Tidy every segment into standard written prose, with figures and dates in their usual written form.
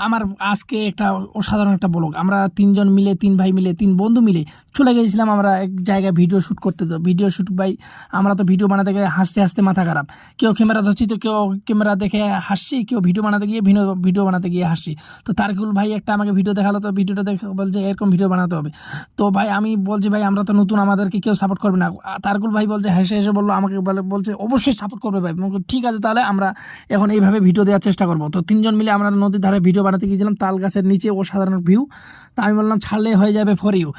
আমার আজকে একটা অসাধারণ একটা ব্লগ। আমরা তিনজন মিলে, তিন ভাই মিলে, তিন বন্ধু মিলে চলে গিয়েছিলাম আমরা এক জায়গায় ভিডিও শ্যুট করতে। তো ভিডিও শ্যুট ভাই, আমরা তো ভিডিও বানাতে গিয়ে হাসতে হাসতে মাথা খারাপ। কেউ ক্যামেরা ধরছি তো কেউ ক্যামেরা দেখে হাসছি, কেউ ভিডিও বানাতে গিয়ে ভিডিও বানাতে গিয়ে হাসছি। তো তারকুল ভাই একটা আমাকে ভিডিও দেখালো, তো ভিডিওটা দেখে বলছে এরকম ভিডিও বানাতে হবে। তো ভাই আমি বলছি ভাই আমরা তো নতুন, আমাদেরকে কেউ সাপোর্ট করবে না। তারকুল ভাই বলছে, হেসে হেসে বললো আমাকে, বলছে অবশ্যই সাপোর্ট করবে ভাই। আমি বললাম, ঠিক আছে তাহলে আমরা এখন এইভাবে ভিডিও দেওয়ার চেষ্টা করবো। তো তিনজন মিলে আমরা নদীর ধারে ভিডিও বানাতে গিয়েছিলাম, তাল গাছের নিচে অসাধারণ ভিউ। তা আমি বললাম ছাড়লে হয়ে যাবে ফর ইউ।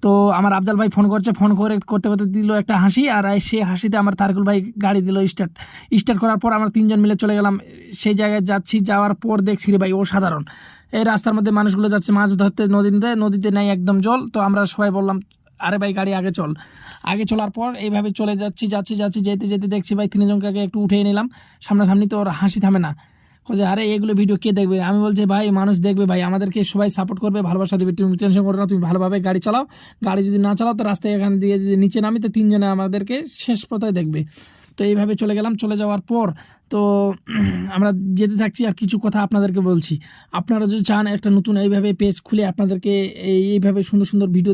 তো আমার আফজাল ভাই ফোন করছে, ফোন করে করতে করতে দিল একটা হাসি, আর সেই হাসিতে আমার তারকুল ভাই গাড়ি দিল স্টার্ট করার পর আমরা তিনজন মিলে চলে গেলাম সেই জায়গায়। যাওয়ার পর দেখছি রে ভাই অসাধারণ, এই রাস্তার মধ্যে মানুষগুলো যাচ্ছে মাছ ধরতে নদীতে নেই একদম জল। তো আমরা সবাই বললাম আরে ভাই গাড়ি আগে চল। আগে চলার পর এইভাবে চলে যাচ্ছি যেতে যেতে দেখছি ভাই তিনজনকে আগে একটু উঠিয়ে নিলাম সামনাসামনি। তো ওর হাসি থামে না, বলছে আরে এগুলো ভিডিও কে দেখবে। আমি বলছি ভাই মানুষ দেখবে ভাই, আমাদেরকে সবাই সাপোর্ট করবে, ভালোবাসা দেবে, তুমি টেনশন করো না, তুমি ভালোভাবে গাড়ি চালাও। গাড়ি যদি না চালাও তো রাস্তায় এখান দিয়ে যদি নিচে নামি তো তিনজনে আমাদেরকে শেষ পথায় দেখবে। তো এইভাবে চলে গেলাম। চলে যাওয়ার পর তো আমরা যেতে থাকছি, আর কিছু কথা আপনাদেরকে বলছি। আপনারা যদি চান একটা নতুন এইভাবে পেজ খুলে আপনাদেরকে এইভাবে সুন্দর সুন্দর ভিডিও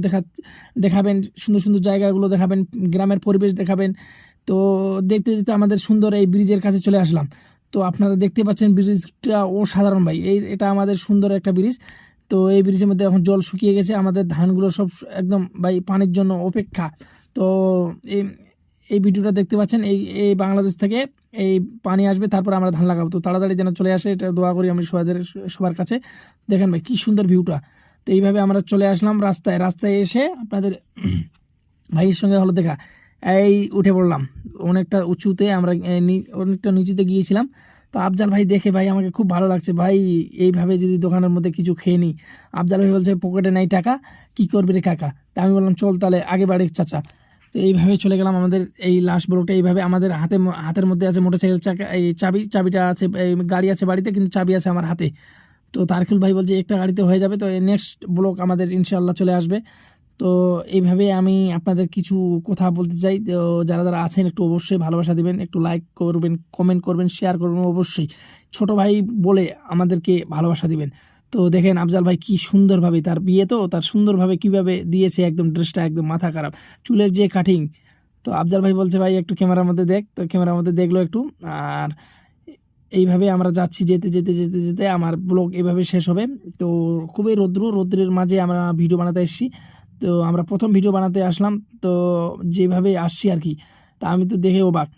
দেখাবেন, সুন্দর সুন্দর জায়গাগুলো দেখাবেন, গ্রামের পরিবেশ দেখাবেন। তো দেখতে দেখতে আমাদের সুন্দর এই ব্রিজের কাছে চলে আসলাম। তো আপনারা দেখতে পাচ্ছেন ব্রিজটা অসাধারণ ভাই, এটা আমাদের সুন্দর একটা ব্রিজ। তো এই ব্রিজের মধ্যে এখন জল শুকিয়ে গেছে, আমাদের ধানগুলো সব একদম ভাই পানির জন্য অপেক্ষা। তো এই এই ভিডিওটা দেখতে পাচ্ছেন, এই বাংলাদেশ থেকে এই পানি আসবে, তারপর আমরা ধান লাগাবো। তো তাড়াতাড়ি যেন চলে আসে, এটা দোয়া করি আমি সবার কাছে। দেখেন ভাই কি সুন্দর ভিউটা। তো এইভাবে আমরা চলে আসলাম রাস্তায় এসে আপনাদের ভাইয়ের সঙ্গে হলো দেখা, এই উঠে পড়লাম অনেকটা উঁচুতে, আমরা অনেকটা নিচুতে গিয়েছিলাম। তো আফজাল ভাই দেখে ভাই আমাকে খুব ভালো লাগছে ভাই, এইভাবে যদি দোকানের মধ্যে কিছু খেয়ে নিই। আফজাল ভাই বলছে পকেটে নাই টাকা, কি করবি রে কাকা। তা আমি বললাম চল তাহলে আগে বাড়ি চাচা। তো এইভাবে চলে গেলাম। আমাদের এই লাস্ট ব্লকটা এইভাবে, আমাদের হাতের মধ্যে আছে মোটরসাইকেল চাকা, এই চাবিটা আছে, এই গাড়ি আছে বাড়িতে কিন্তু চাবি আছে আমার হাতে। তো তারকুল ভাই বলছে একটা গাড়িতে হয়ে যাবে। তো নেক্সট ব্লক আমাদের ইনশাল্লাহ চলে আসবে। তো এইভাবে আমি আপনাদের কিছু কথা বলতে চাই। তো যারা যারা আছেন একটু অবশ্যই ভালোবাসা দিবেন, একটু লাইক করবেন, কমেন্ট করবেন, শেয়ার করবেন অবশ্যই। ছোট ভাই বলে আমাদেরকে ভালোবাসা দিবেন। তো দেখেন আফজাল ভাই কি সুন্দরভাবে, তার বিয়ে তো তার সুন্দরভাবে কিভাবে দিয়েছে, একদম ড্রেসটা একদম মাথা খারাপ, চুলের যে কাটিং। তো আফজাল ভাই বলছে ভাই একটু ক্যামেরার মধ্যে দেখ। তো ক্যামেরার মধ্যে দেখলো একটু। আর এইভাবে আমরা যাচ্ছি, যেতে আমার ব্লগ এভাবে শেষ হবে। তো খুবই রৌদ্রের মাঝে আমরা ভিডিও বানাতে এসেছি। তো আমরা প্রথম ভিডিও বানাতে আসলাম, তো যেভাবে আসছি আর কি, তা আমি তো দেখে অবাক।